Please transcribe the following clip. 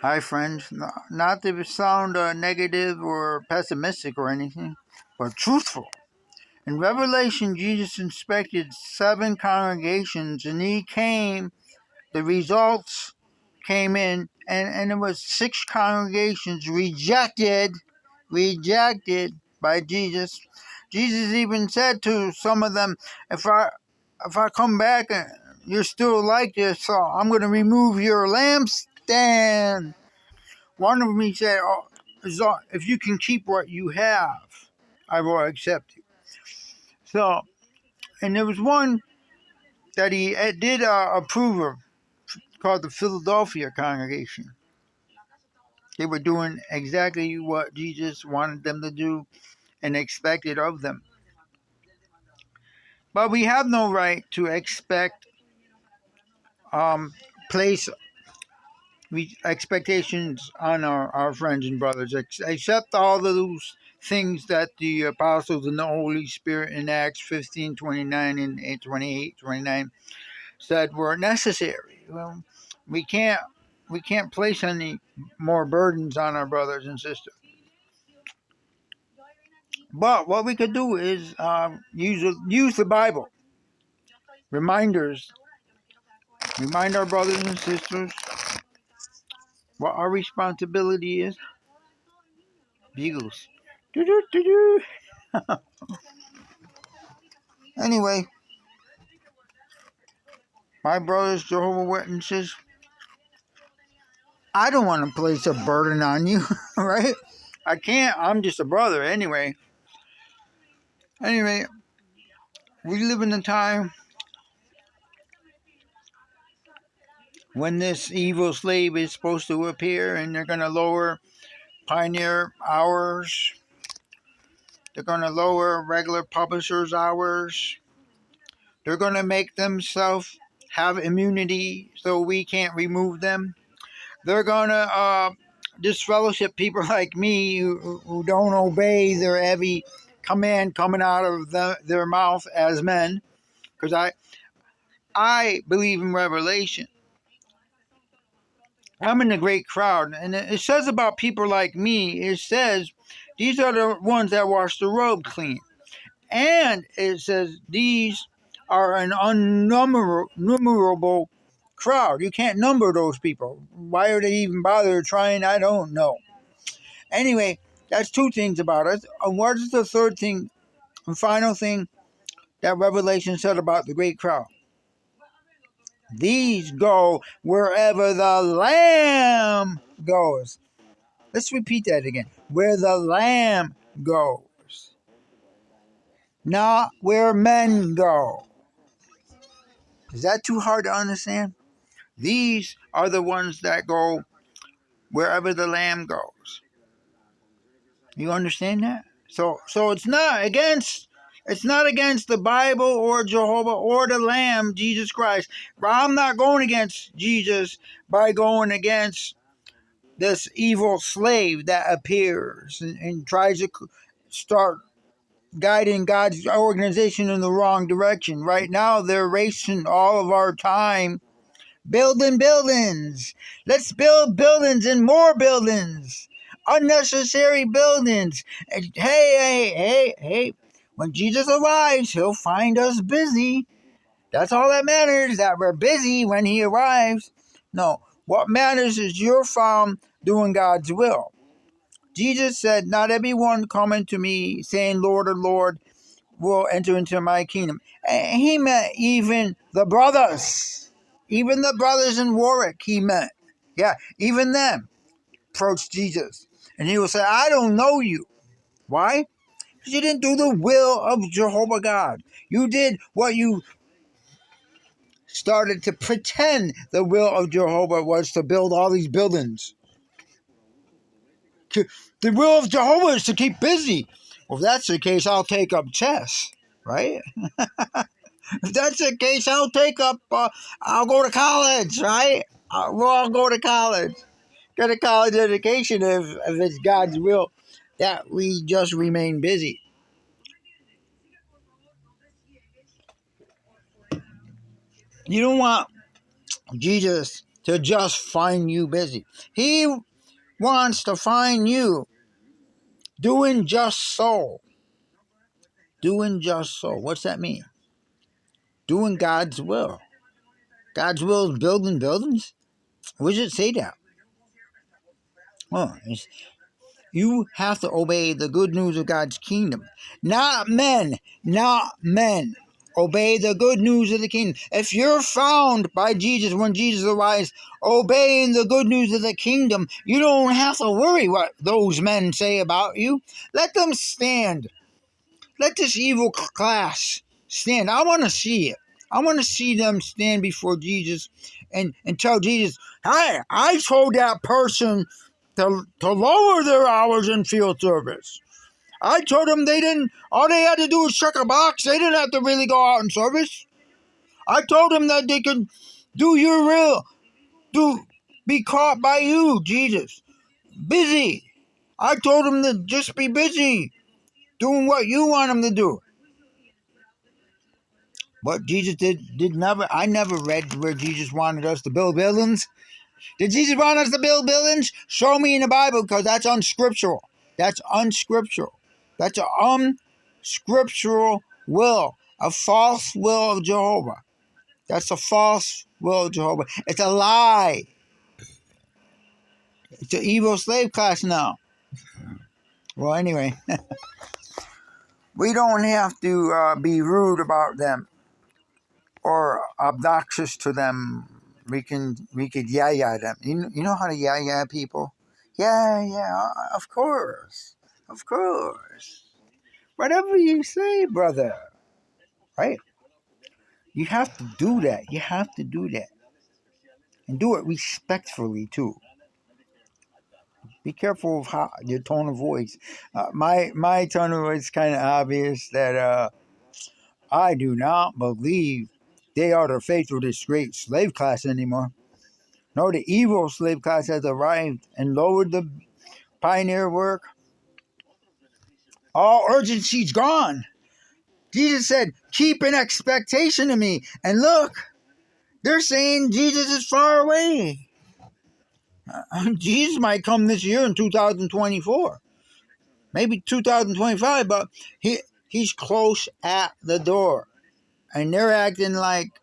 Hi, friends. Not to sound negative or pessimistic or anything, but truthful. In Revelation, Jesus inspected 7 congregations, and the results came in, and it was 6 congregations rejected by Jesus. Jesus even said to some of them, if I come back and you're still like this, so I'm going to remove your lampstand. One of them, he said, if you can keep what you have, I will accept you. So, and there was one that he did approve of, called the Philadelphia congregation. They were doing exactly what Jesus wanted them to do and expected of them. But we have no right to place expectations on our friends and brothers, except all those things that the apostles and the Holy Spirit in Acts 15:29 and 28:29 said were necessary. Well, we can't place any more burdens on our brothers and sisters. But what we could do is use the Bible. Remind our brothers and sisters what our responsibility is. Bugles. Do. Anyway, my brothers, Jehovah Witnesses, I don't want to place a burden on you, right? I can't. I'm just a brother anyway. Anyway, we live in a time when this evil slave is supposed to appear, and they're going to lower pioneer hours. They're going to lower regular publishers' hours. They're going to make themselves have immunity so we can't remove them. They're going to disfellowship people like me who don't obey their every command coming out of their mouth as men. Because I believe in Revelation. I'm in the great crowd. And it says about people like me, it says, these are the ones that wash the robe clean. And it says, these are an unnumerable crowd. You can't number those people. Why are they even bother trying? I don't know. Anyway, that's 2 things about it. What is the third thing and final thing that Revelation said about the great crowd? These go wherever the Lamb goes. Let's repeat that again. Where the Lamb goes. Not where men go. Is that too hard to understand? These are the ones that go wherever the Lamb goes. You understand that? So it's not against the Bible or Jehovah or the Lamb, Jesus Christ. I'm not going against Jesus by going against this evil slave that appears and tries to start guiding God's organization in the wrong direction. Right now, they're racing all of our time building buildings. Let's build buildings and more buildings. Unnecessary buildings. And hey. When Jesus arrives, he'll find us busy. That's all that matters, that we're busy when he arrives. No, what matters is you're found doing God's will. Jesus said, not everyone coming to me saying, Lord, or Lord, will enter into my kingdom. And he meant even the brothers. Even the brothers in Warwick, he meant. Yeah, even them approached Jesus. And he will say, I don't know you. Why? Because you didn't do the will of Jehovah God. You did what you started to pretend the will of Jehovah was, to build all these buildings. The will of Jehovah is to keep busy. Well, if that's the case, I'll take up chess, right? If that's the case, I'll go to college, right? We'll all go to college. Get a college education if it's God's will that we just remain busy. You don't want Jesus to just find you busy. He wants to find you doing just so. Doing just so. What's that mean? Doing God's will. God's will is building buildings? Where does it say that? Oh, you have to obey the good news of God's kingdom. Not men. Not men. Obey the good news of the kingdom. If you're found by Jesus when Jesus arrives, obeying the good news of the kingdom, you don't have to worry what those men say about you. Let them stand. Let this evil class stand. I want to see it. I want to see them stand before Jesus and tell Jesus, hey, I told that person to lower their hours in field service. I told them they didn't, all they had to do was check a box. They didn't have to really go out in service. I told them that they could do your will, be caught by you, Jesus. Busy. I told them to just be busy doing what you want them to do. But Jesus did never, I never read where Jesus wanted us to build buildings. Did Jesus want us to build buildings? Show me in the Bible, because that's unscriptural. That's unscriptural. That's an unscriptural will, a false will of Jehovah. That's a false will of Jehovah. It's a lie. It's an evil slave class now. Well, anyway, we don't have to be rude about them or obnoxious to them. We could yeah them. You know how to yeah people? Yeah, of course. Whatever you say, brother. Right? You have to do that. And do it respectfully, too. Be careful of your tone of voice. My tone of voice is kind of obvious that I do not believe they are the faithful, this great slave class anymore. No, the evil slave class has arrived and lowered the pioneer work. All urgency's gone. Jesus said, keep an expectation of me. And look, they're saying Jesus is far away. Jesus might come this year in 2024. Maybe 2025, but he's close at the door. And they're acting like